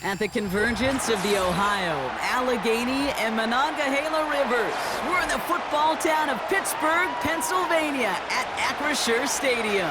At the convergence of the Ohio, Allegheny, and Monongahela rivers, we're in the football town of Pittsburgh, Pennsylvania at Acrisure Stadium.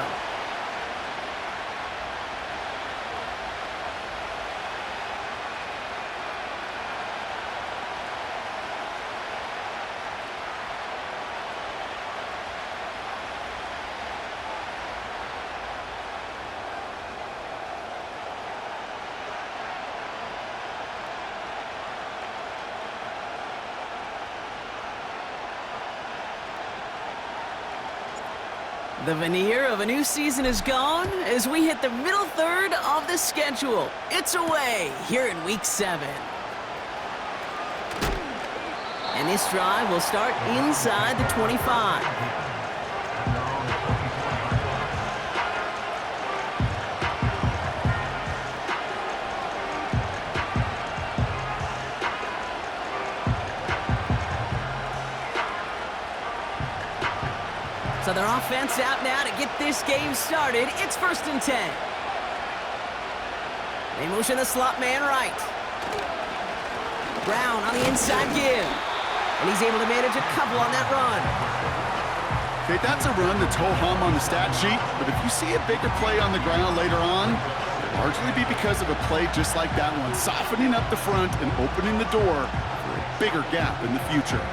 The veneer of a new season is gone as we hit the middle third of the schedule. It's away here in Week 7. And this drive will start inside the 25. So their offense out now to get this game started. It's 1st and 10. They motion the slot man right. Brown on the inside give. And he's able to manage a couple on that run. Okay, that's a run that's ho-hum on the stat sheet, but if you see a bigger play on the ground later on, it'll largely be because of a play just like that one, softening up the front and opening the door for a bigger gap in the future.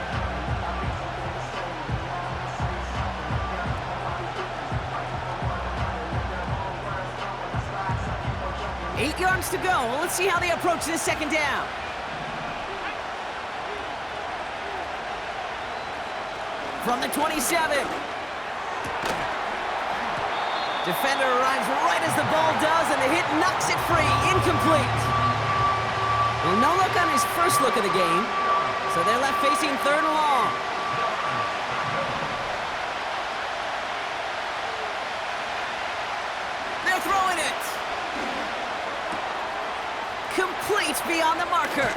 8 yards to go. Well, let's see how they approach this second down. From the 27. Defender arrives right as the ball does, and the hit knocks it free. Incomplete. Well, no look on his first look of the game, so they're left facing 3rd and long. They're throwing it. Complete beyond the marker.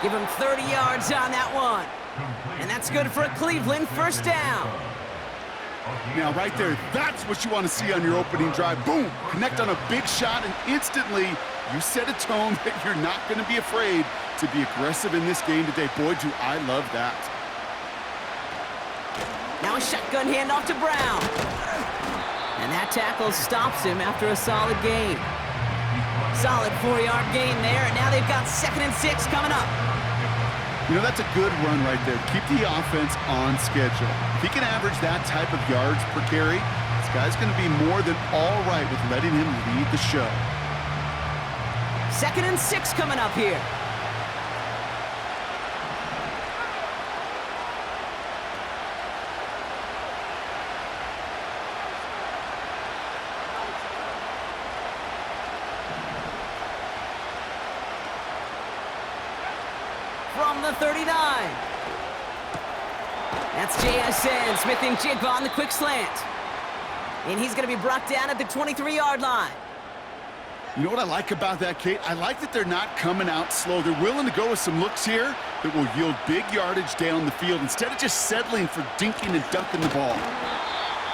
Give him 30 yards on that one. And that's good for a Cleveland 1st down. Now right there, that's what you want to see on your opening drive. Boom! Connect on a big shot, and instantly you set a tone that you're not going to be afraid to be aggressive in this game today. Boy, do I love that. Now a shotgun handoff to Brown. And that tackle stops him after a solid gain. Solid 4-yard gain there, and now they've got 2nd and 6 coming up. You know, that's a good run right there. Keep the offense on schedule. If he can average that type of yards per carry, this guy's going to be more than all right with letting him lead the show. 2nd and 6 coming up here. From the 39. That's JSN, Smith and Jigba on the quick slant. And he's going to be brought down at the 23-yard line. You know what I like about that, Kate? I like that they're not coming out slow. They're willing to go with some looks here that will yield big yardage down the field instead of just settling for dinking and dunking the ball.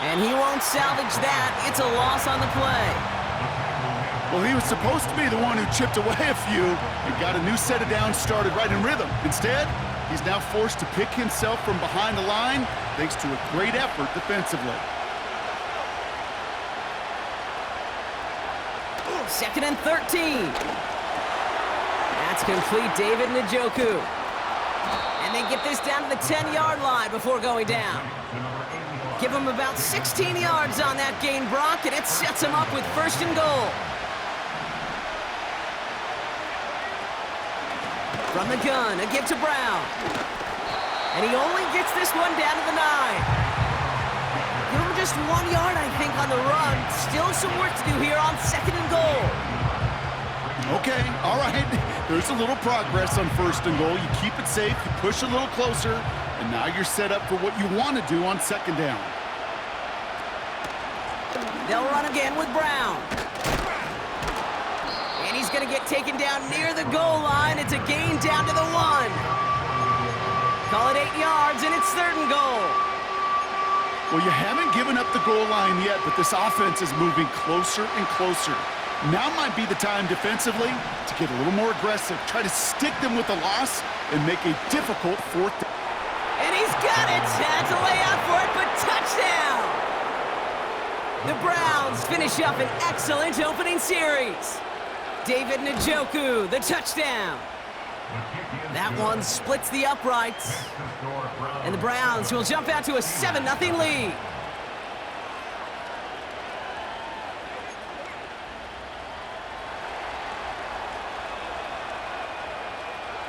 And he won't salvage that. It's a loss on the play. Well, he was supposed to be the one who chipped away a few and got a new set of downs started right in rhythm. Instead, he's now forced to pick himself from behind the line thanks to a great effort defensively. 2nd and 13. That's complete, David Njoku. And they get this down to the 10-yard line before going down. Give him about 16 yards on that gain, Brock, and it sets him up with 1st and goal. From the gun, a give to Brown. And he only gets this one down to the 9. Give him just 1 yard, I think, on the run. Still some work to do here on 2nd and goal. Okay, all right. There's a little progress on 1st and goal. You keep it safe, you push a little closer, and now you're set up for what you want to do on 2nd down. They'll run again with Brown. And he's going to get taken down near the goal line. It's a gain down to the 1. Call it 8 yards, and it's 3rd and goal. Well, you haven't given up the goal line yet, but this offense is moving closer and closer. Now might be the time defensively to get a little more aggressive, try to stick them with the loss, and make a difficult fourth down. And he's got it! Had to lay out for it, but touchdown! The Browns finish up an excellent opening series. David Njoku, the touchdown. That one splits the uprights. And the Browns will jump out to a 7-0 lead.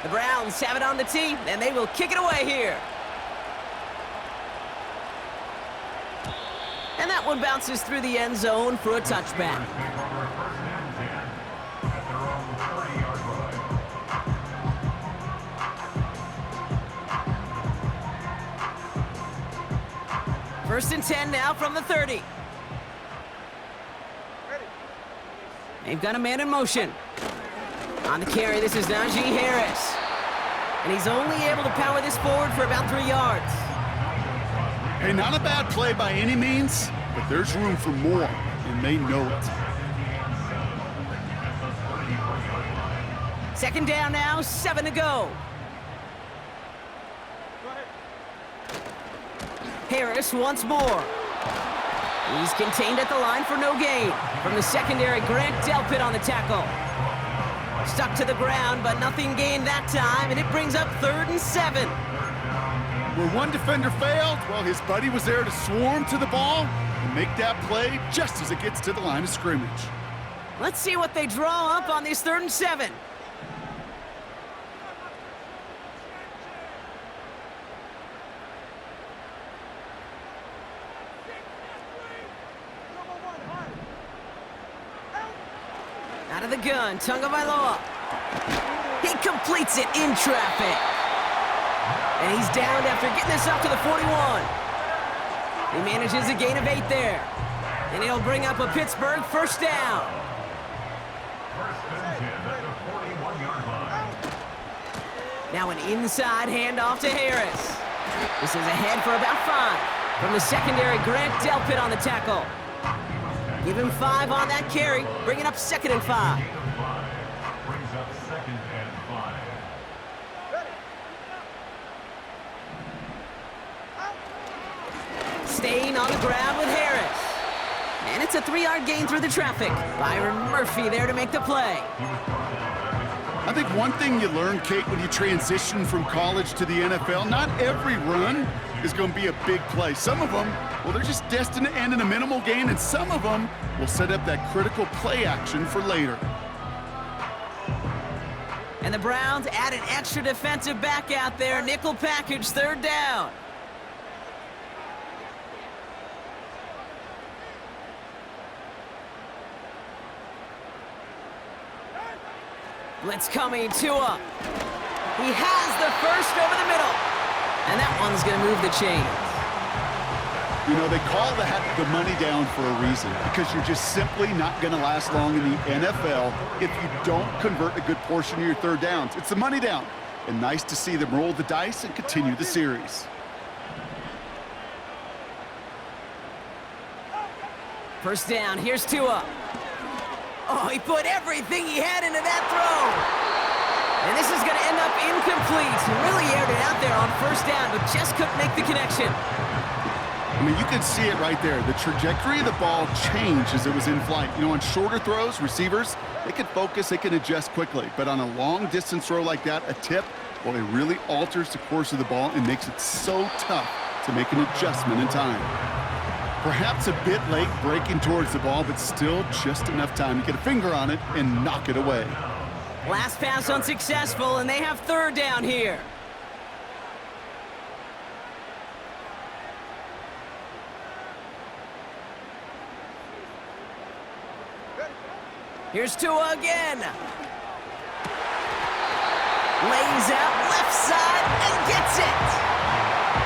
The Browns have it on the tee, and they will kick it away here. And that one bounces through the end zone for a touchback. First and 10 now from the 30. They've got a man in motion. On the carry, this is Najee Harris. And he's only able to power this forward for about 3 yards. Hey, not a bad play by any means, but there's room for more, and they know it. Second down now, 7 to go. Harris once more. He's contained at the line for no gain. From the secondary, Grant Delpit on the tackle. Stuck to the ground, but nothing gained that time, and it brings up 3rd and 7. Where one defender failed, well, his buddy was there to swarm to the ball and make that play just as it gets to the line of scrimmage. Let's see what they draw up on this 3rd and 7. Out of the gun, Tagovailoa. He completes it in traffic. And he's downed after getting this up to the 41. He manages a gain of 8 there. And he'll bring up a Pittsburgh first down. Now an inside handoff to Harris. This is ahead for about 5. From the secondary, Grant Delpit on the tackle. Give him 5 on that carry, bringing up 2nd and 5. Brings up 2nd and 5. Staying on the ground with Harris. And it's a 3-yard gain through the traffic. Byron Murphy there to make the play. I think one thing you learn, Kate, when you transition from college to the NFL, not every run is going to be a big play. Some of them, well, they're just destined to end in a minimal gain, and some of them will set up that critical play action for later. And the Browns add an extra defensive back out there. Nickel package, 3rd down. Blitz coming, Tua. He has the first over the middle. And that one's going to move the chains. You know, they call that the money down for a reason, because you're just simply not going to last long in the NFL if you don't convert a good portion of your 3rd downs. It's the money down. And nice to see them roll the dice and continue the series. First down, here's Tua. Oh, he put everything he had into that throw. And this is going to end up incomplete. He really aired it out there on first down, but just couldn't make the connection. I mean, you can see it right there. The trajectory of the ball changed as it was in flight. You know, on shorter throws, receivers, they can focus, they can adjust quickly. But on a long-distance throw like that, a tip, well, it really alters the course of the ball and makes it so tough to make an adjustment in time. Perhaps a bit late breaking towards the ball, but still just enough time to get a finger on it and knock it away. Last pass unsuccessful, and they have 3rd down here. Here's Tua again. Lays out left side and gets it.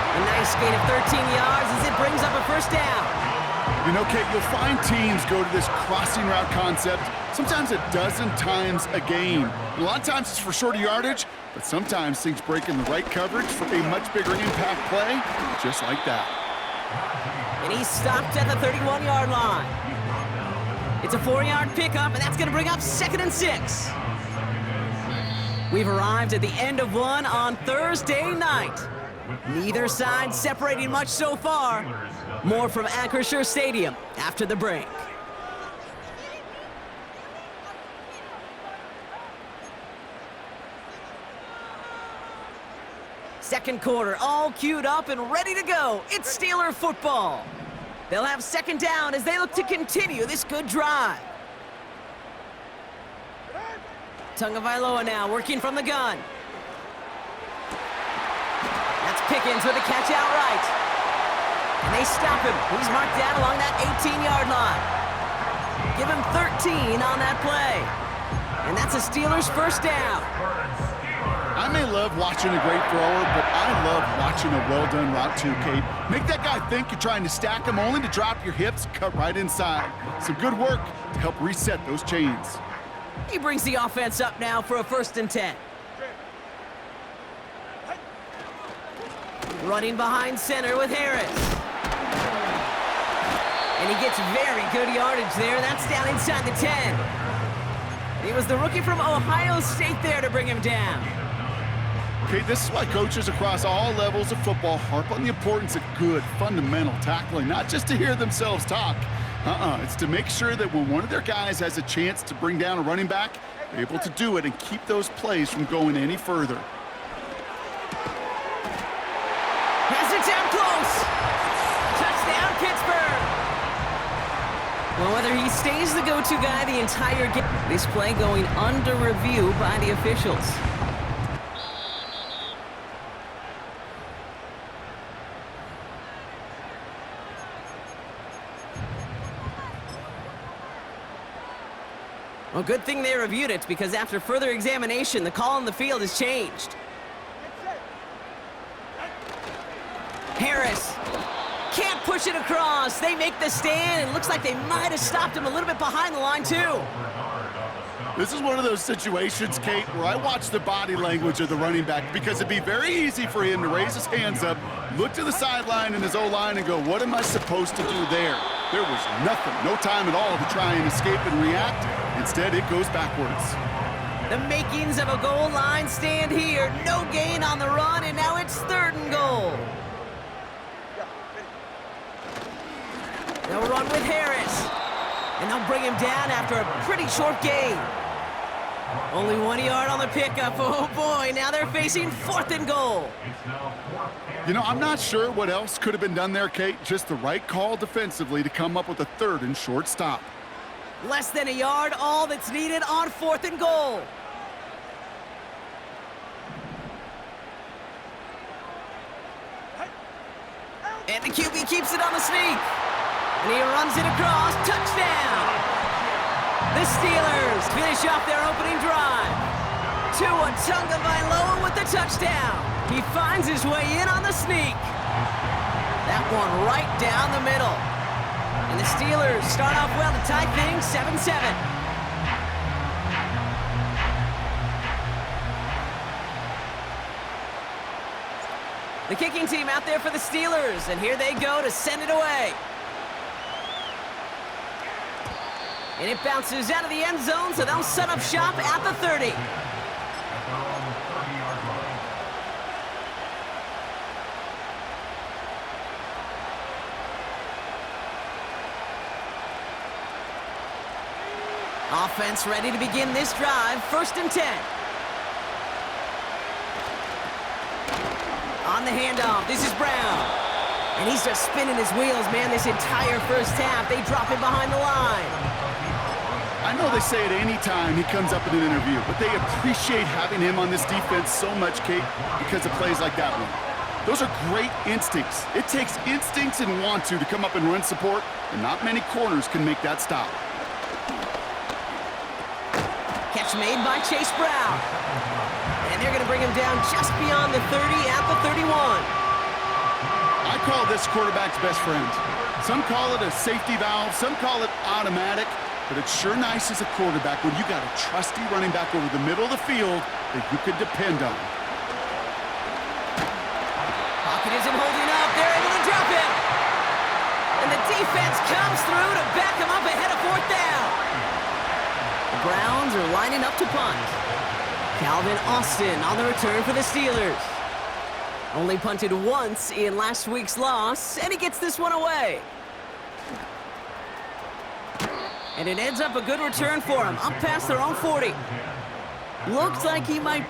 A nice gain of 13 yards as it brings up a first down. You know, Kate, you'll find teams go to this crossing route concept sometimes a dozen times a game. And a lot of times it's for shorter yardage, but sometimes things break in the right coverage for a much bigger impact play, just like that. And he's stopped at the 31-yard line. It's a 4-yard pickup, and that's going to bring up 2nd and 6. We've arrived at the end of one on Thursday night. Neither side separating much so far. More from Acrisure Stadium after the break. Second quarter, all queued up and ready to go. It's Steeler football. They'll have 2nd down as they look to continue this good drive. Tagovailoa now working from the gun. That's Pickens with a catch out right. And they stop him. He's marked down along that 18-yard line. Give him 13 on that play. And that's a Steelers first down. I may love watching a great thrower, but I love watching a well-done route too, Kate. Make that guy think you're trying to stack him only to drop your hips, cut right inside. Some good work to help reset those chains. He brings the offense up now for a 1st and 10. Running behind center with Harris. And he gets very good yardage there. That's down inside the 10. It was the rookie from Ohio State there to bring him down. Okay, this is why coaches across all levels of football harp on the importance of good, fundamental tackling, not just to hear themselves talk. It's to make sure that when one of their guys has a chance to bring down a running back, they're able to do it and keep those plays from going any further. Has it down close. Touchdown, Pittsburgh. Well, whether he stays the go-to guy the entire game, this play going under review by the officials. Well, good thing they reviewed it, because after further examination, the call on the field has changed. Harris can't push it across. They make the stand, and looks like they might have stopped him a little bit behind the line, too. This is one of those situations, Kate, where I watch the body language of the running back, because it'd be very easy for him to raise his hands up, look to the sideline in his O-line and go, what am I supposed to do there? There was nothing, no time at all to try and escape and react. Instead, it goes backwards. The makings of a goal line stand here. No gain on the run, and now it's 3rd and goal. They'll run with Harris, and they'll bring him down after a pretty short gain. Only 1 yard on the pickup. Oh, boy, now they're facing 4th and goal. You know, I'm not sure what else could have been done there, Kate. Just the right call defensively to come up with a 3rd and short stop. Less than a yard, all that's needed on 4th and goal. And the QB keeps it on the sneak. And he runs it across. Touchdown! The Steelers finish off their opening drive. Tua Tagovailoa with the touchdown. He finds his way in on the sneak. That one right down the middle. And the Steelers start off well to tie things 7-7. The kicking team out there for the Steelers, and here they go to send it away. And it bounces out of the end zone, so they'll set up shop at the 30. Offense ready to begin this drive, 1st and 10. On the handoff, this is Brown. And he's just spinning his wheels, man, this entire first half. They drop him behind the line. I know they say it any time he comes up in an interview, but they appreciate having him on this defense so much, Kate, because of plays like that one. Those are great instincts. It takes instincts and want to come up and run support, and not many corners can make that stop. Catch made by Chase Brown. And they're going to bring him down just beyond the 30 at the 31. I call this quarterback's best friend. Some call it a safety valve, some call it automatic, but it's sure nice as a quarterback when you got a trusty running back over the middle of the field that you can depend on. Pocket isn't holding up. They're able to drop it. And the defense comes through to back him up ahead of 4th down. Browns are lining up to punt. Calvin Austin on the return for the Steelers. Only punted once in last week's loss, and he gets this one away. And it ends up a good return for him, up past their own 40. Looks like he might...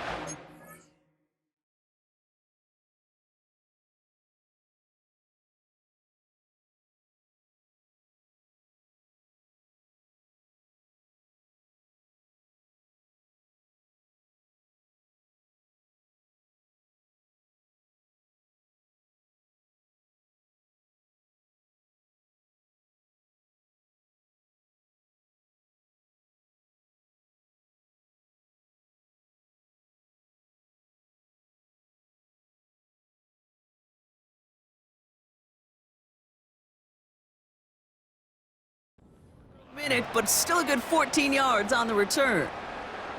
minute, but still a good 14 yards on the return.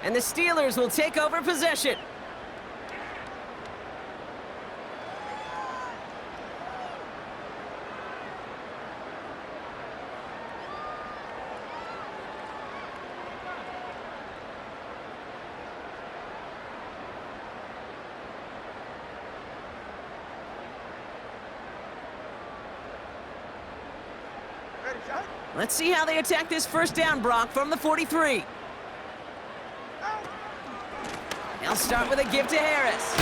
And the Steelers will take over possession. Let's see how they attack this first down, Brock, from the 43. They'll start with a give to Harris.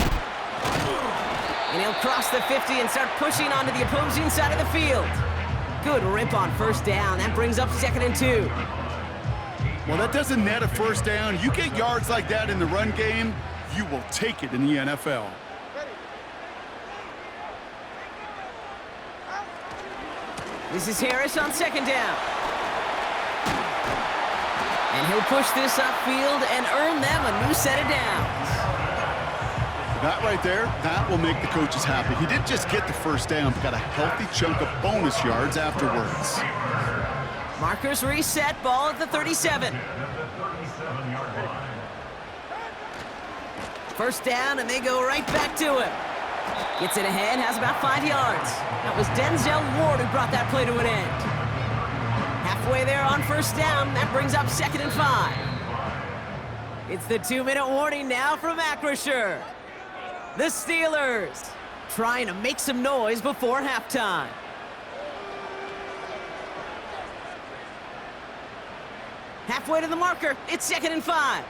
And he'll cross the 50 and start pushing onto the opposing side of the field. Good rip on first down. That brings up 2nd and 2. Well, that doesn't net a first down. You get yards like that in the run game, you will take it in the NFL. This is Harris on 2nd down. And he'll push this upfield and earn them a new set of downs. That right there, that will make the coaches happy. He didn't just get the first down, but got a healthy chunk of bonus yards afterwards. Markers reset, ball at the 37. First down, and they go right back to him. Gets it ahead, has about 5 yards. That was Denzel Ward who brought that play to an end. Halfway there on first down, that brings up 2nd and 5. It's the 2-minute warning now from Acrisure. The Steelers trying to make some noise before halftime. Halfway to the marker, it's 2nd and 5.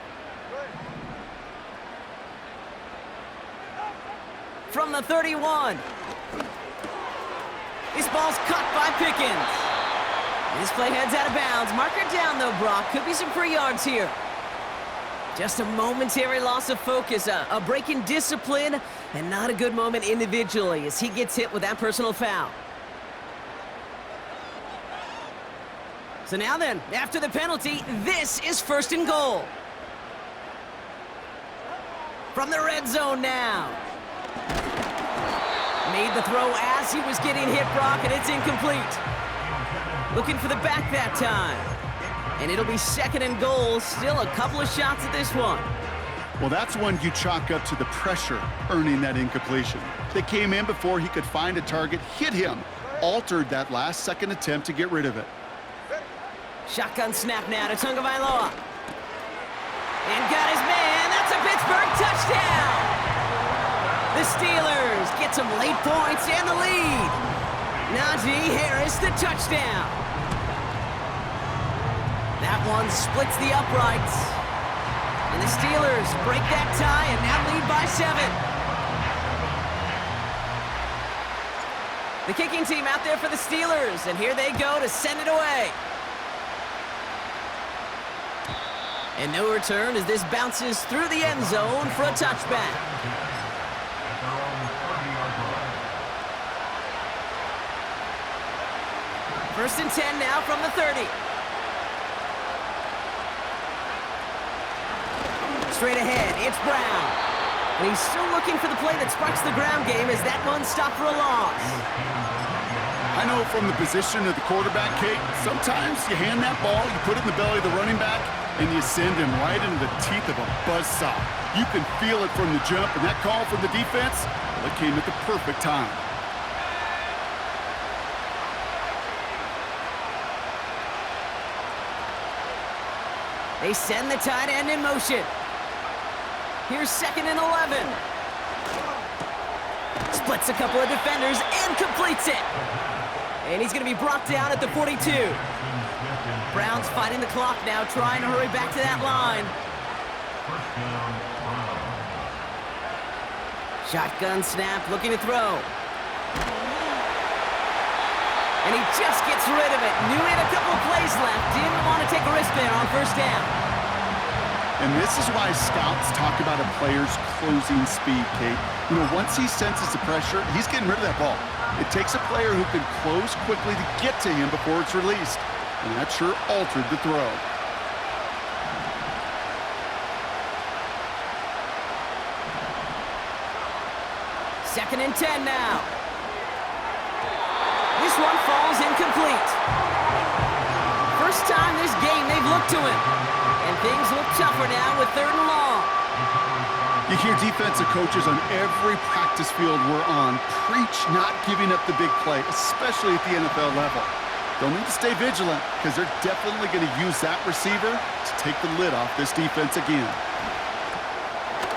From the 31. This ball's caught by Pickens. This play heads out of bounds. Marker down, though, Brock. Could be some free yards here. Just a momentary loss of focus, a break in discipline, and not a good moment individually as he gets hit with that personal foul. So now then, after the penalty, this is 1st and goal. From the red zone now. Made the throw as he was getting hit, Brock, and it's incomplete. Looking for the back that time. And it'll be 2nd and goal. Still a couple of shots at this one. Well, that's one you chalk up to the pressure earning that incompletion. They came in before he could find a target, hit him, altered that last-second attempt to get rid of it. Shotgun snap now to Tagovailoa. And got his man. That's a Pittsburgh touchdown. The Steelers get some late points and the lead. Najee Harris, the touchdown. That one splits the uprights. And the Steelers break that tie and now lead by 7. The kicking team out there for the Steelers, and here they go to send it away. And no return as this bounces through the end zone for a touchback. First and 10 now from the 30. Straight ahead, it's Brown. And he's still looking for the play that sparks the ground game as that one stopped for a loss. I know from the position of the quarterback, Kate, sometimes you hand that ball, you put it in the belly of the running back, and you send him right into the teeth of a buzzsaw. You can feel it from the jump, and that call from the defense, well, it came at the perfect time. They send the tight end in motion. Here's 2nd and 11. Splits a couple of defenders and completes it. And he's going to be brought down at the 42. Browns fighting the clock now, trying to hurry back to that line. Shotgun snap, looking to throw. And he just gets rid of it. Knew he had a couple of plays left. Didn't want to take a risk there on 1st down. And this is why scouts talk about a player's closing speed, Kate. You know, once he senses the pressure, he's getting rid of that ball. It takes a player who can close quickly to get to him before it's released. And that sure altered the throw. Second and 10 now. This one falls incomplete. First time this game they've looked to him. And things look tougher now with 3rd and long. You hear defensive coaches on every practice field we're on preach not giving up the big play, especially at the NFL level. They'll need to stay vigilant because they're definitely going to use that receiver to take the lid off this defense again.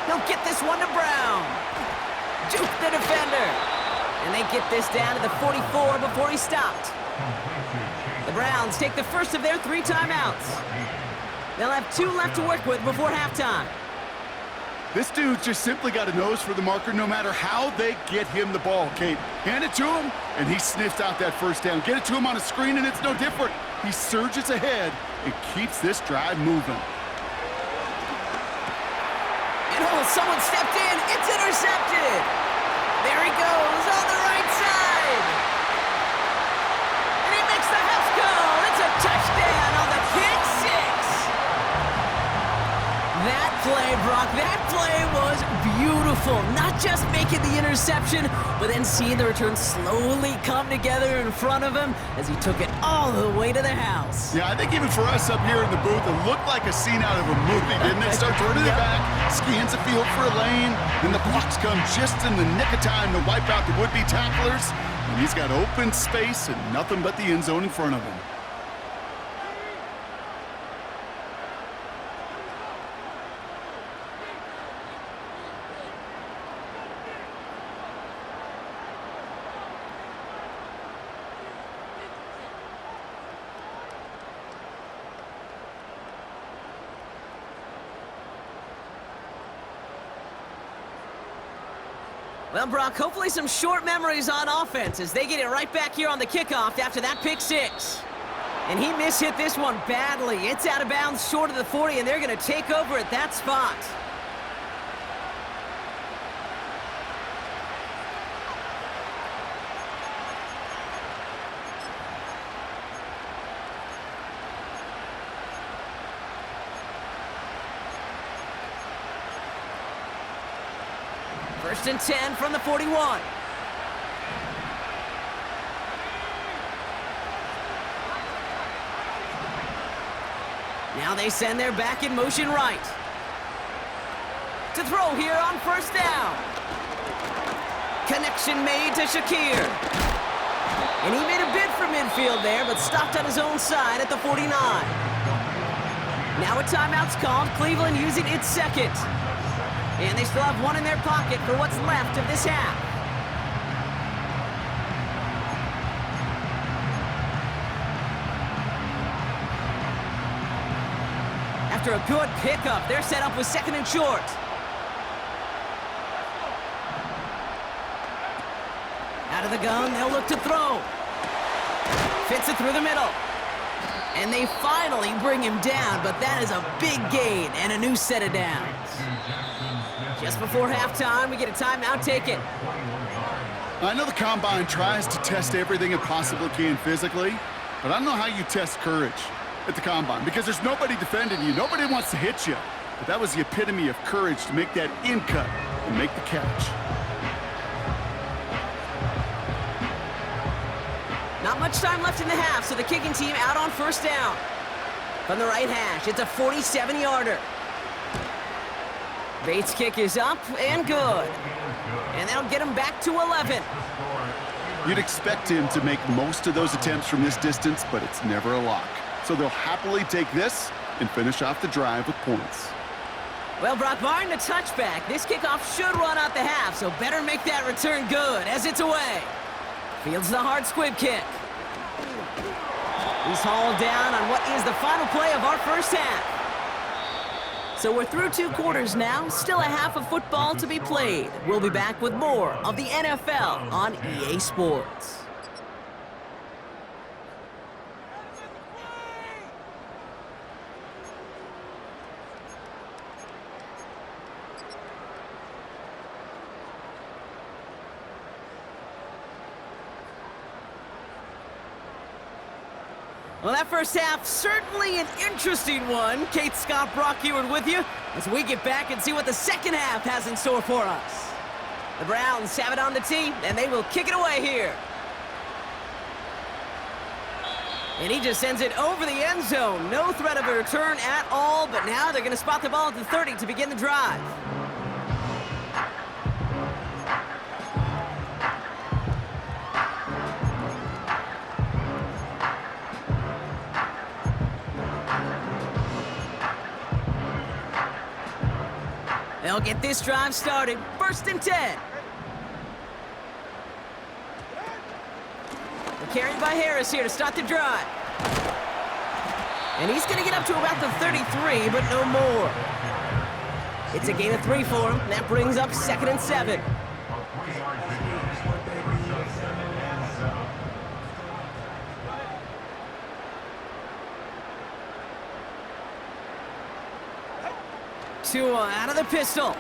He'll get this one to Brown. Juke the defender. And they get this down to the 44 before he stopped. The Browns take the first of their 3 timeouts. They'll have 2 left to work with before halftime. This dude's just simply got a nose for the marker no matter how they get him the ball, Kate. Hand it to him, and he sniffs out that 1st down. Get it to him on a screen, and it's no different. He surges ahead and keeps this drive moving. And someone stepped in. It's intercepted. There he goes on the right side. And he makes the house call. It's a touchdown on the kick 6. That play, Brock, that play was beautiful. Not just making the interception, but then seeing the return slowly come together in front of him as he took it all the way to the house. Yeah, I think even for us up here in the booth, it looked like a scene out of a movie, didn't it? Starts running it back, scans the field for a lane, and the blocks come just in the nick of time to wipe out the would-be tacklers. And he's got open space and nothing but the end zone in front of him. Well, Brock, hopefully some short memories on offense as they get it right back here on the kickoff after that pick 6. And he mishit this one badly. It's out of bounds short of the 40, and they're going to take over at that spot. First and 10 from the 41. Now they send their back in motion right. To throw here on 1st down. Connection made to Shakir. And he made a bid for midfield there, but stopped on his own side at the 49. Now a timeout's called, Cleveland using its 2nd. And they still have 1 in their pocket for what's left of this half. After a good pickup, they're set up with 2nd and short. Out of the gun, they'll look to throw. Fits it through the middle. And they finally bring him down, but that is a big gain and a new set of downs. Just before halftime, we get a timeout taken. I know the Combine tries to test everything it possibly can physically, but I don't know how you test courage at the Combine because there's nobody defending you. Nobody wants to hit you. But that was the epitome of courage to make that in cut and make the catch. Not much time left in the half, so the kicking team out on 1st down. From the right hash, it's a 47-yarder. Bates' kick is up and good. And that'll get him back to 11. You'd expect him to make most of those attempts from this distance, but it's never a lock. So they'll happily take this and finish off the drive with points. Well, Brock, barring the touchback, this kickoff should run out the half, so better make that return good as it's away. Fields the hard squib kick. He's hauled down on what is the final play of our first half. So we're through 2 quarters now, still a half of football to be played. We'll be back with more of the NFL on EA Sports. Well, that first half, certainly an interesting one. Kate, Scott, Brock Ewart with you as we get back and see what the second half has in store for us. The Browns have it on the tee, and they will kick it away here. And he just sends it over the end zone. No threat of a return at all, but now they're going to spot the ball at the 30 to begin the drive. They'll get this drive started. 1st and 10. They're carried by Harris here to start the drive. And he's going to get up to about the 33, but no more. It's a gain of 3 for him. That brings up 2nd and 7. Tua out of the pistol.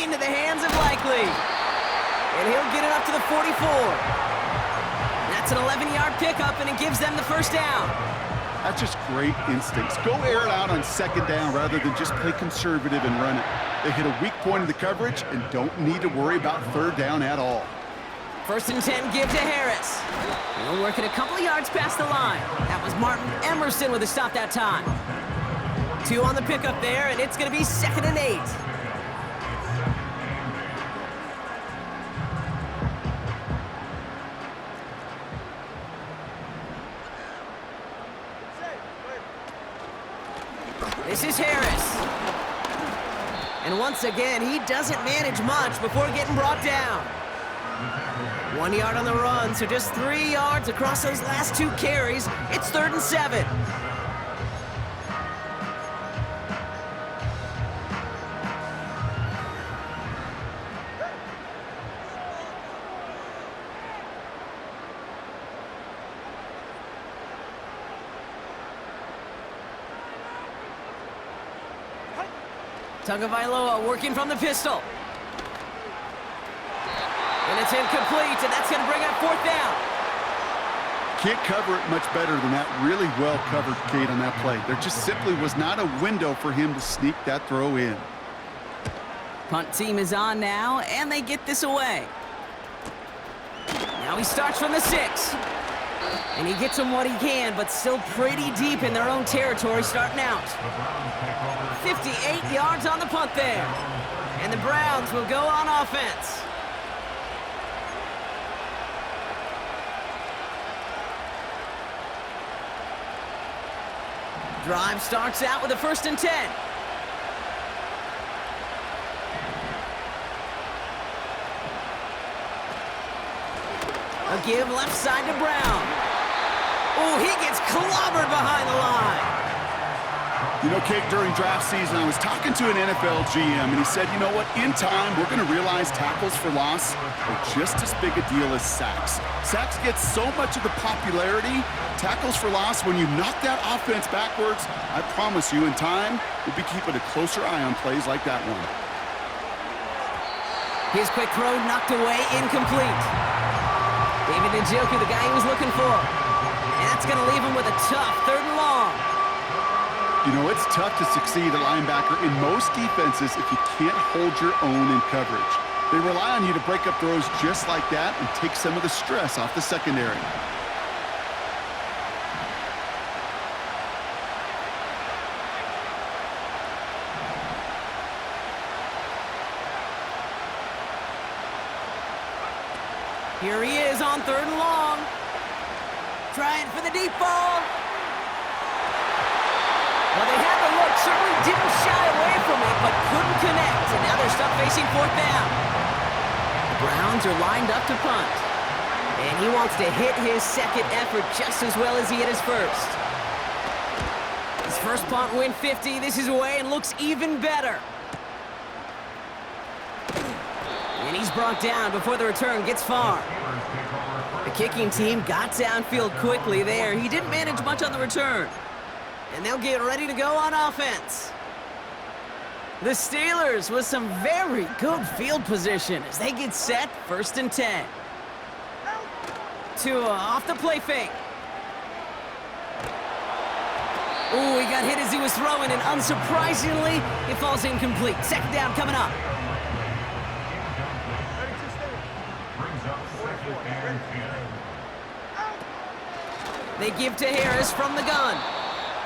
Into the hands of Likely. And he'll get it up to the 44. That's an 11-yard pickup, and it gives them the first down. That's just great instincts. Go air it out on 2nd down rather than just play conservative and run it. They hit a weak point in the coverage and don't need to worry about 3rd down at all. 1st and 10, give to Harris. He'll work it a couple of yards past the line. That was Martin Emerson with a stop that time. 2 on the pickup there, and it's going to be 2nd and 8. This is Harris. And once again, he doesn't manage much before getting brought down. 1 yard on the run, so just 3 yards across those last 2 carries. It's 3rd and 7. Tagovailoa working from the pistol. And it's incomplete, and that's going to bring up 4th down. Can't cover it much better than that. Really well covered, Kate, on that play. There just simply was not a window for him to sneak that throw in. Punt team is on now, and they get this away. Now he starts from the 6. And he gets them what he can, but still pretty deep in their own territory starting out. 58 yards on the punt there. And the Browns will go on offense. Drive starts out with a 1st and 10. A give left side to Brown. Oh, he gets clobbered behind the line. You know, Kate, during draft season, I was talking to an NFL GM, and he said, you know what, in time, we're going to realize tackles for loss are just as big a deal as sacks. Sacks get so much of the popularity. Tackles for loss, when you knock that offense backwards, I promise you, in time, we'll be keeping a closer eye on plays like that one. His quick throw knocked away, incomplete. David Njoku, the guy he was looking for. And that's going to leave him with a tough 3rd and long. You know, it's tough to succeed at linebacker in most defenses if you can't hold your own in coverage. They rely on you to break up throws just like that and take some of the stress off the secondary. Here he is on 3rd and long. Trying for the deep ball. certainly didn't shy away from it, but couldn't connect. And now they're stuck facing fourth down. The Browns are lined up to punt. And he wants to hit his second effort just as well as he hit his first. His first punt win 50. This is away and looks even better. And he's brought down before the return gets far. The kicking team got downfield quickly there. He didn't manage much on the return. And they'll get ready to go on offense. The Steelers with some very good field position as they get set, 1st and 10. Tua off the play fake. Ooh, he got hit as he was throwing, and unsurprisingly, it falls incomplete. Second down coming up. They give to Harris from the gun.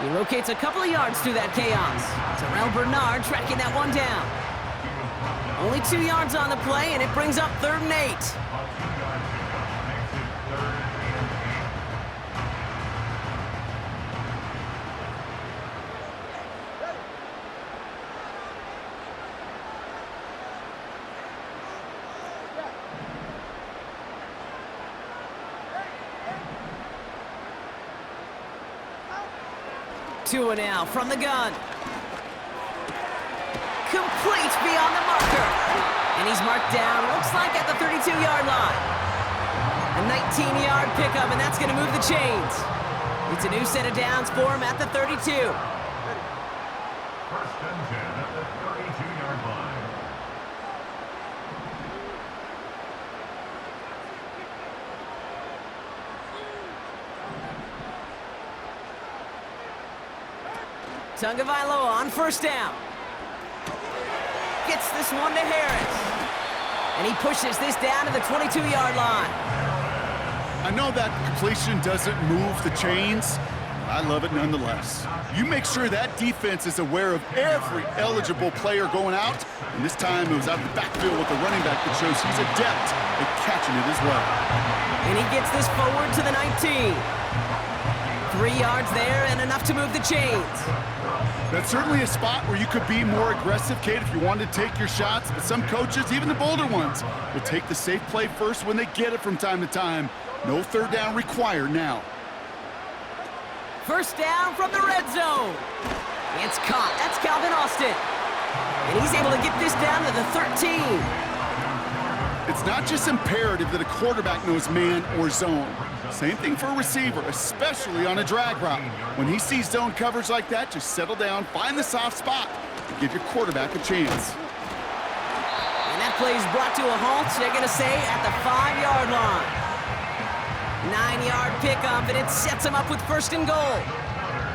He locates a couple of yards through that chaos. Terrell Bernard tracking that one down. Only 2 yards on the play, and it brings up 3rd and 8. Tua now from the gun. Complete beyond the marker. And he's marked down, looks like at the 32-yard line. A 19-yard pickup, and that's going to move the chains. It's a new set of downs for him at the 32. 1st and 10 at the 32-yard line. Tagovailoa on 1st down. Gets this one to Harris. And he pushes this down to the 22-yard line. I know that completion doesn't move the chains, but I love it nonetheless. You make sure that defense is aware of every eligible player going out, and this time it was out of the backfield with the running back that shows he's adept at catching it as well. And he gets this forward to the 19. 3 yards there and enough to move the chains. That's certainly a spot where you could be more aggressive, Kate, if you wanted to take your shots. But some coaches, even the bolder ones, will take the safe play first when they get it from time to time. No 3rd down required now. 1st down from the red zone. It's caught. That's Calvin Austin. And he's able to get this down to the 13. It's not just imperative that a quarterback knows man or zone. Same thing for a receiver, especially on a drag route. When he sees zone coverage like that, just settle down, find the soft spot, and give your quarterback a chance. And that play is brought to a halt, they're going to say, at the 5-yard line. 9-yard pickup, and it sets him up with 1st and goal.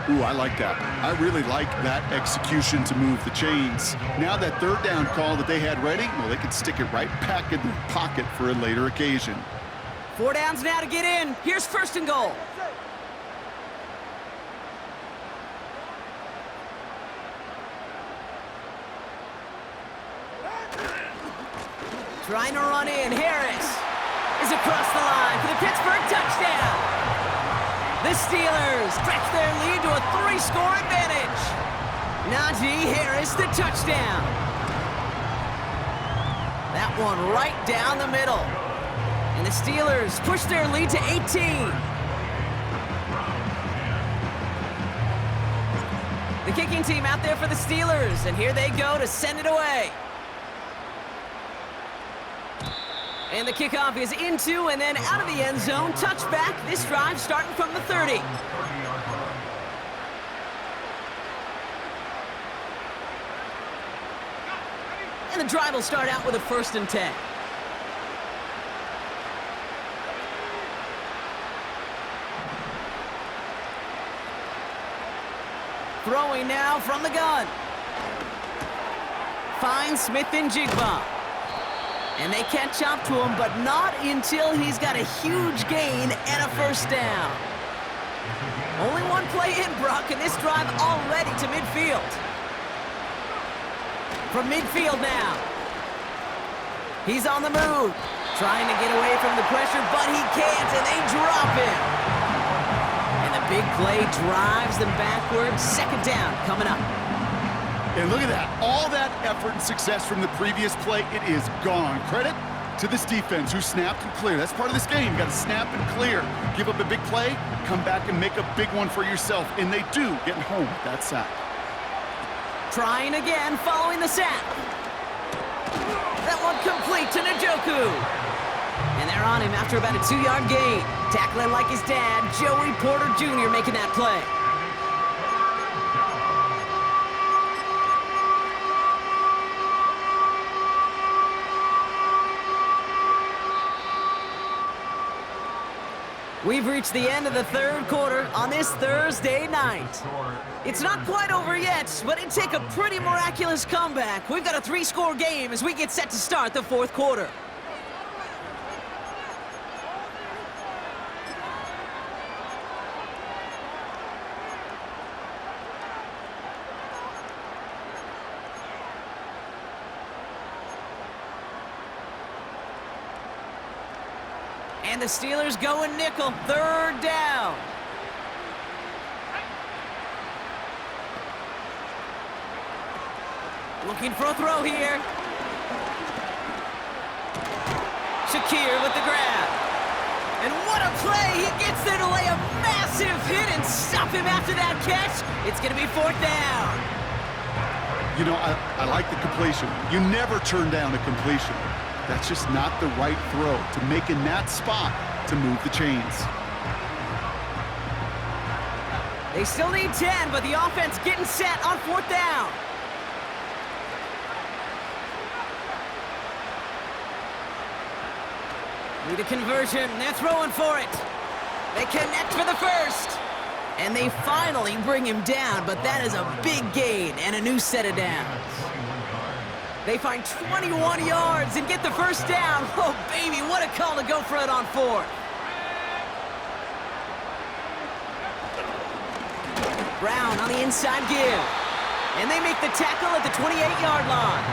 Ooh, I like that. I really like that execution to move the chains. Now that 3rd down call that they had ready, well, they could stick it right back in their pocket for a later occasion. 4 downs now to get in. Here's 1st and goal. Trying to run in. Harris is across the line for the Pittsburgh touchdown. The Steelers stretch their lead to a 3-score advantage. Najee Harris, the touchdown. That one right down the middle. And the Steelers push their lead to 18. The kicking team out there for the Steelers, and here they go to send it away. And the kickoff is into and then out of the end zone. Touchback, this drive starting from the 30. And the drive will start out with a 1st and 10. Throwing now from the gun. Finds Smith and Jigba. And they catch up to him, but not until he's got a huge gain and a 1st down. Only one play in, Brock, and this drive already to midfield. From midfield now. He's on the move. Trying to get away from the pressure, but he can't, and they drop him. And the big play drives them backwards. 2nd down coming up. And look at that. All that effort and success from the previous play, it is gone. Credit to this defense who snapped and cleared. That's part of this game. You got to snap and clear. Give up a big play, come back and make a big one for yourself. And they do, getting home with that sack. Trying again following the sack. That one complete to Njoku. And they're on him after about a 2-yard gain. Tackling like his dad, Joey Porter Jr. making that play. We've reached the end of the third quarter on this Thursday night. It's not quite over yet, but it'd take a pretty miraculous comeback. We've got a 3-score game as we get set to start the fourth quarter. And the Steelers going nickel, third down. Looking for a throw here. Shakir with the grab. And what a play! He gets there to lay a massive hit and stop him after that catch. It's going to be fourth down. You know, I like the completion. You never turn down a completion. That's just not the right throw to make in that spot to move the chains. They still need 10, but the offense getting set on fourth down. Need a conversion. They're throwing for it. They connect for the first. And they finally bring him down, but that is a big gain and a new set of downs. They find 21 yards and get the first down. Oh, baby, what a call to go for it on fourth. Brown on the inside give. And they make the tackle at the 28-yard line.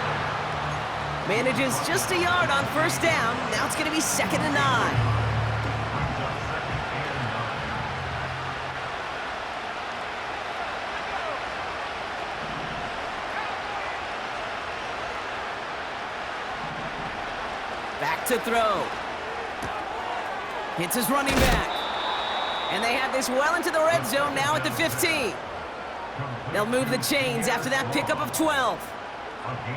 Manages just a yard on first down. Now it's going to be 2nd and 9. Back to throw. Hits his running back. And they have this well into the red zone now at the 15. They'll move the chains after that pickup of 12.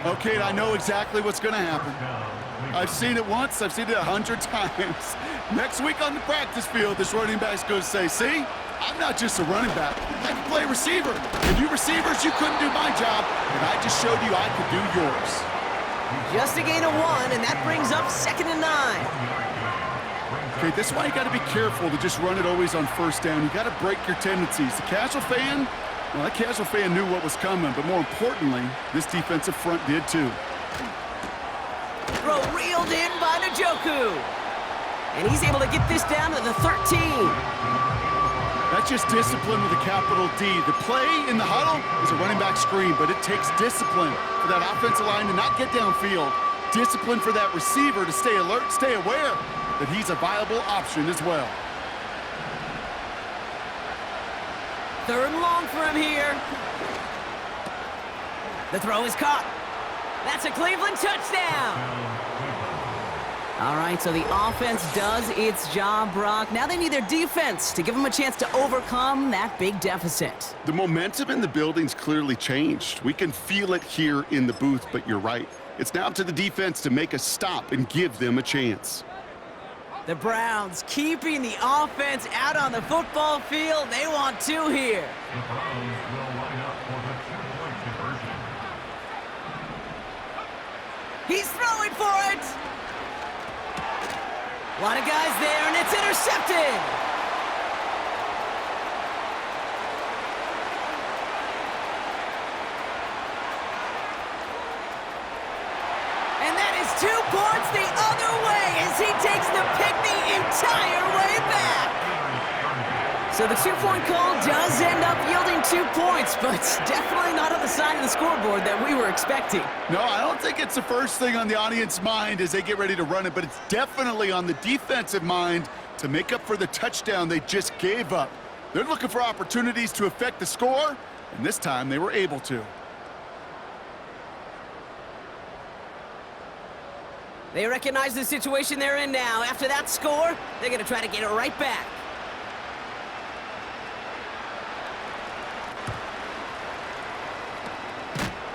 Okay, I know exactly what's going to happen. I've seen it once. I've seen it 100 times. Next week on the practice field, this running back's going to say, see, I'm not just a running back. I can play receiver. And you receivers, you couldn't do my job, and I just showed you I could do yours. Just a gain of 1, and that brings up 2nd and 9. Okay, that's why you got to be careful to just run it always on first down. You got to break your tendencies. The casual fan, well, that casual fan knew what was coming, but more importantly, this defensive front did too. Throw reeled in by Njoku. And he's able to get this down to the 13. That's just discipline with a capital D. The play in the huddle is a running back screen, but it takes discipline for that offensive line to not get downfield. Discipline for that receiver to stay alert, stay aware that he's a viable option as well. 3rd and long for him here. The throw is caught. That's a Cleveland touchdown. All right, so the offense does its job, Brock. Now they need their defense to give them a chance to overcome that big deficit. The momentum in the building's clearly changed. We can feel it here in the booth, but you're right. It's now up to the defense to make a stop and give them a chance. The Browns keeping the offense out on the football field. They want 2 here. The Browns will line up for the 2-point conversion. He's throwing for it. A lot of guys there, and it's intercepted. And that is 2 points the other way as he takes the pick the entire way back. So the 2-point call does end up yielding 2 points, but definitely not on the side of the scoreboard that we were expecting. No, I don't think it's the first thing on the audience mind as they get ready to run it, but it's definitely on the defensive mind to make up for the touchdown they just gave up. They're looking for opportunities to affect the score, and this time they were able to. They recognize the situation they're in now. After that score, they're going to try to get it right back.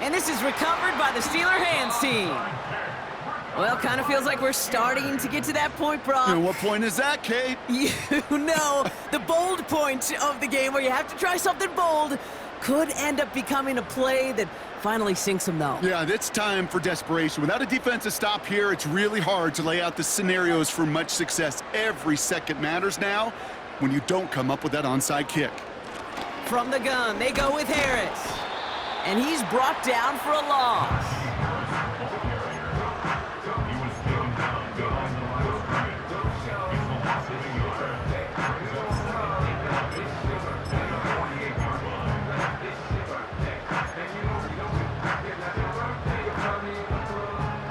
And this is recovered by the Steeler hands team. Well, kind of feels like we're starting to get to that point, Brock. And what point is that, Kate? You know, the bold point of the game where you have to try something bold could end up becoming a play that finally sinks them, though. Yeah, it's time for desperation. Without a defensive stop here, it's really hard to lay out the scenarios for much success. Every second matters now when you don't come up with that onside kick. From the gun, they go with Harris. And he's brought down for a loss.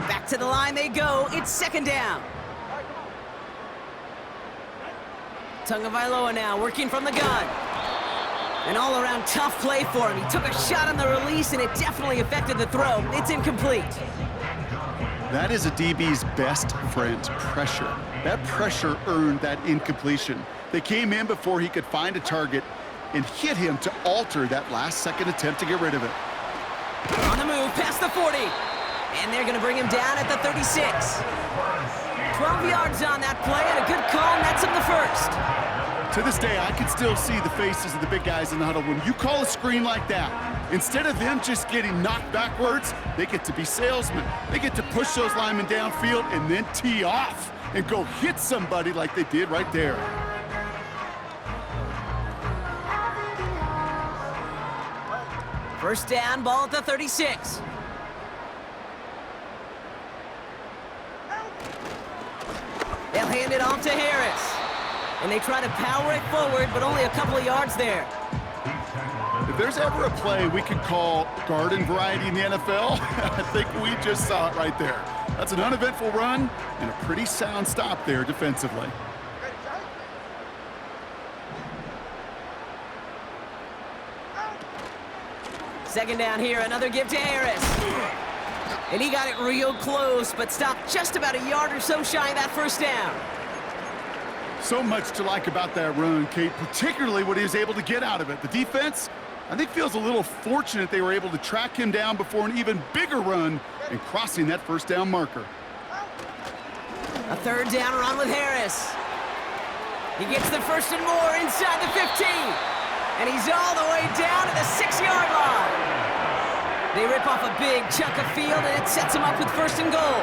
Back to the line they go. It's second down. Tagovailoa now working from the gun. An all-around tough play for him. He took a shot on the release, and it definitely affected the throw. It's incomplete. That is a DB's best friend, pressure. That pressure earned that incompletion. They came in before he could find a target and hit him to alter that last-second attempt to get rid of it. On the move, past the 40. And they're going to bring him down at the 36. 12 yards on that play, and a good call nets him the first. To this day, I can still see the faces of the big guys in the huddle. When you call a screen like that, instead of them just getting knocked backwards, they get to be salesmen. They get to push those linemen downfield and then tee off and go hit somebody like they did right there. First down, ball at the 36. They'll hand it off to Harris. And they try to power it forward, but only a couple of yards there. If there's ever a play we could call garden variety in the NFL, I think we just saw it right there. That's an uneventful run and a pretty sound stop there defensively. Second down here, another give to Harris. And he got it real close, but stopped just about a yard or so shy of that first down. So much to like about that run, Kate, particularly what he was able to get out of it. The defense, I think, feels a little fortunate they were able to track him down before an even bigger run and crossing that first down marker. A third down run with Harris. He gets the first and more inside the 15. And he's all the way down to the 6-yard line. They rip off a big chunk of field, and it sets him up with first and goal.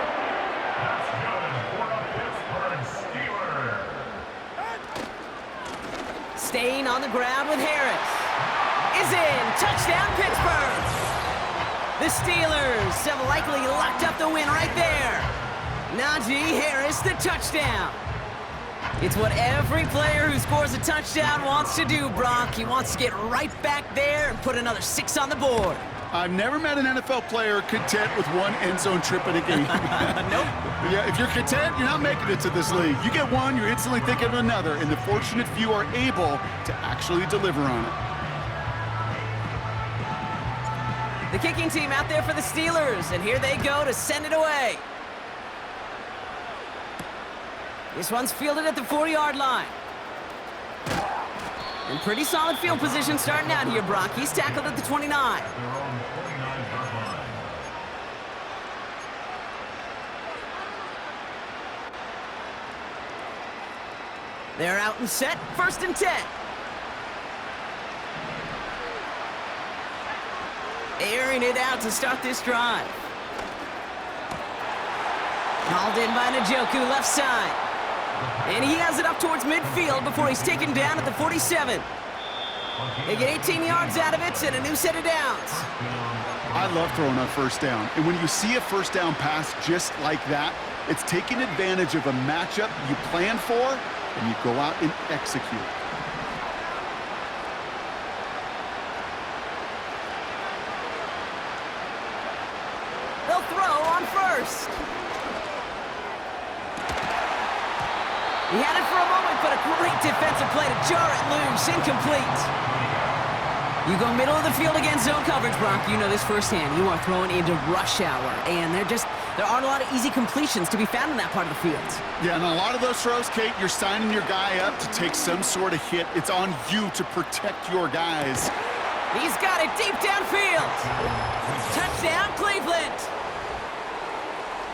Staying on the ground with Harris. Is in. Touchdown, Pittsburgh. The Steelers have likely locked up the win right there. Najee Harris, the touchdown. It's what every player who scores a touchdown wants to do, Brock. He wants to get right back there and put another 6 on the board. I've never met an NFL player content with one end zone trip in a game. Nope. Yeah, if you're content, you're not making it to this league. You get one, you're instantly thinking of another, and the fortunate few are able to actually deliver on it. The kicking team out there for the Steelers, and here they go to send it away. This one's fielded at the 40-yard line. And pretty solid field position starting out here, Brock. He's tackled at the 29. They're out and set, first and 10. Airing it out to start this drive. Hauled in by Njoku, left side. And he has it up towards midfield before he's taken down at the 47. They get 18 yards out of it and a new set of downs. I love throwing on first down. And when you see a first down pass just like that, it's taking advantage of a matchup you plan for, and you go out and execute. They'll throw on first. He had it for a moment, but a great defensive play to jar it loose. Incomplete. You go middle of the field against zone coverage, Brock. You know this firsthand. You are throwing into rush hour, and they're just There aren't a lot of easy completions to be found in that part of the field. Yeah, and a lot of those throws, Kate, you're signing your guy up to take some sort of hit. It's on you to protect your guys. He's got it deep downfield. Touchdown, Cleveland.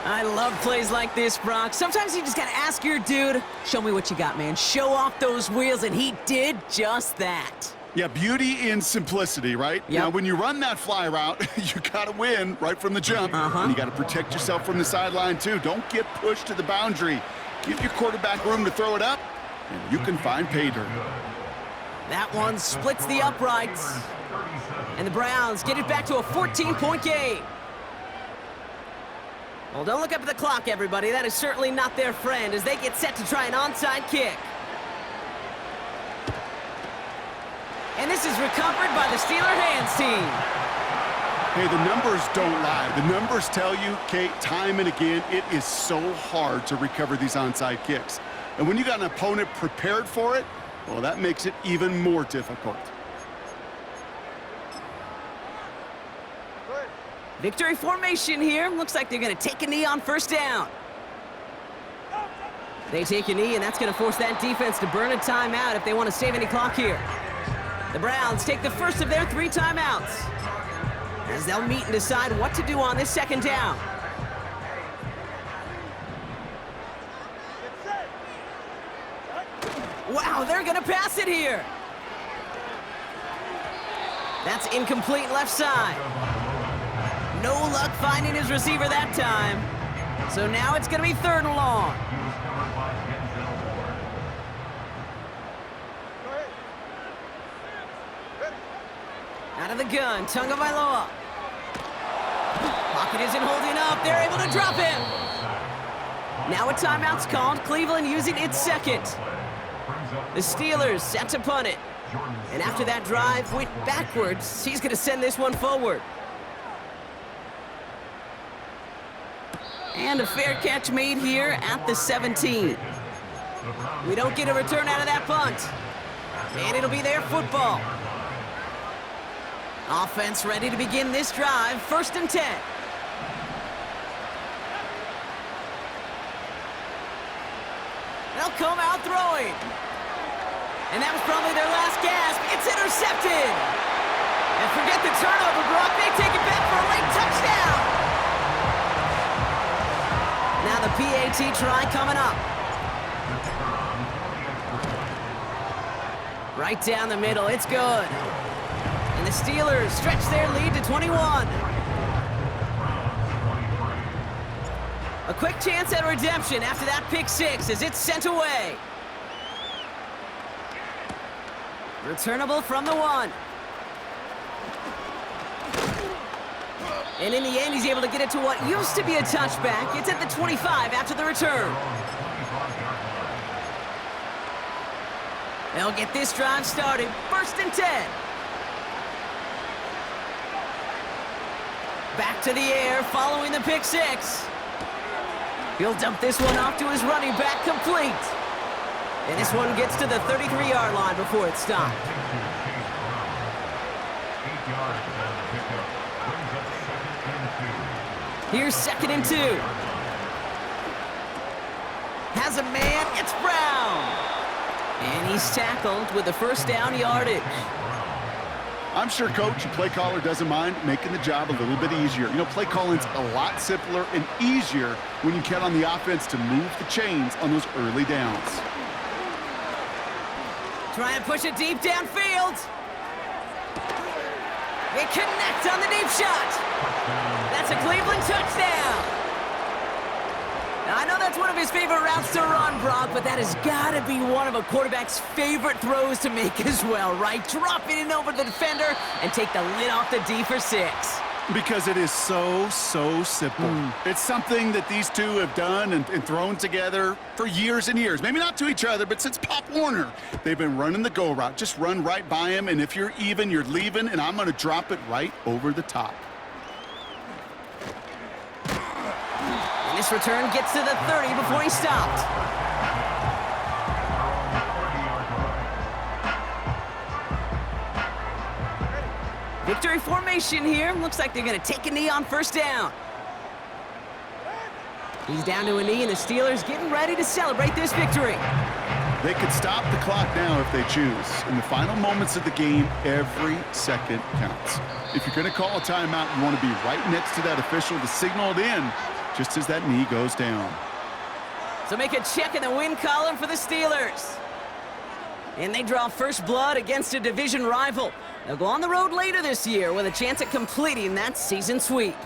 I love plays like this, Brock. Sometimes you just got to ask your dude, show me what you got, man. Show off those wheels, and he did just that. Yeah, beauty in simplicity, right? Yep. Now, when you run that fly route, you got to win right from the jump. And you got to protect yourself from the sideline, too. Don't get pushed to the boundary. Give your quarterback room to throw it up, and you can find pay dirt. That one splits the uprights. And the Browns get it back to a 14-point game. Well, don't look up at the clock, everybody. That is certainly not their friend as they get set to try an onside kick. And this is recovered by the Steeler hands team. Hey, the numbers don't lie. The numbers tell you, Kate, time and again, it is so hard to recover these onside kicks. And when you got an opponent prepared for it, well, that makes it even more difficult. Victory formation here. Looks like they're going to take a knee on first down. They take a knee, and that's going to force that defense to burn a timeout if they want to save any clock here. The Browns take the first of their 3 timeouts as they'll meet and decide what to do on this second down. Wow, they're going to pass it here. That's incomplete left side. No luck finding his receiver that time. So now it's going to be 3rd and long. Out of the gun, Tagovailoa. Pocket isn't holding up. They're able to drop him. Now a timeout's called. Cleveland using its second. The Steelers set to punt it. And after that drive went backwards, he's going to send this one forward. And a fair catch made here at the 17. We don't get a return out of that punt. And it'll be their football. Offense ready to begin this drive. 1st and 10. They'll come out throwing. And that was probably their last gasp. It's intercepted. And forget the turnover, Brock. They take it back for a late touchdown. Now the PAT try coming up. Right down the middle, it's good. And the Steelers stretch their lead to 21. A quick chance at redemption after that pick 6 as it's sent away. Returnable from the 1. And in the end, he's able to get it to what used to be a touchback. It's at the 25 after the return. They'll get this drive started. 1st and 10. Back to the air following the pick 6. He'll dump this one off to his running back, complete. And this one gets to the 33-yard line before it's stopped. 8 yards on the pickup. Brings up 2nd and 2. Here's 2nd and 2. Has a man, it's Brown. And he's tackled with the 1st down yardage. I'm sure coach and play caller doesn't mind making the job a little bit easier. You know, play calling's a lot simpler and easier when you count on the offense to move the chains on those early downs. Trying to push it deep downfield. They connect on the deep shot. That's a Cleveland touchdown. Now, I know that's one of his favorite routes to run, Brock, but that has got to be one of a quarterback's favorite throws to make as well, right? Drop it in over the defender and take the lid off the D for 6. Because it is so simple. It's something that these two have done and thrown together for years and years. Maybe not to each other, but since Pop Warner. They've been running the go route. Just run right by him, and if you're even, you're leaving, and I'm going to drop it right over the top. And this return gets to the 30 before he stopped. Victory formation here. Looks like they're going to take a knee on 1st down. He's down to a knee, and the Steelers getting ready to celebrate this victory. They could stop the clock now if they choose. In the final moments of the game, every second counts. If you're going to call a timeout, you want to be right next to that official to signal it in just as that knee goes down. So make a check in the win column for the Steelers. And they draw first blood against a division rival. They'll go on the road later this year with a chance at completing that season sweep.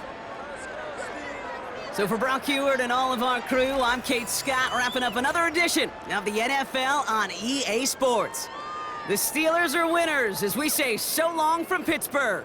So for Brock Heward and all of our crew, I'm Kate Scott, wrapping up another edition of the NFL on EA Sports. The Steelers are winners as we say so long from Pittsburgh.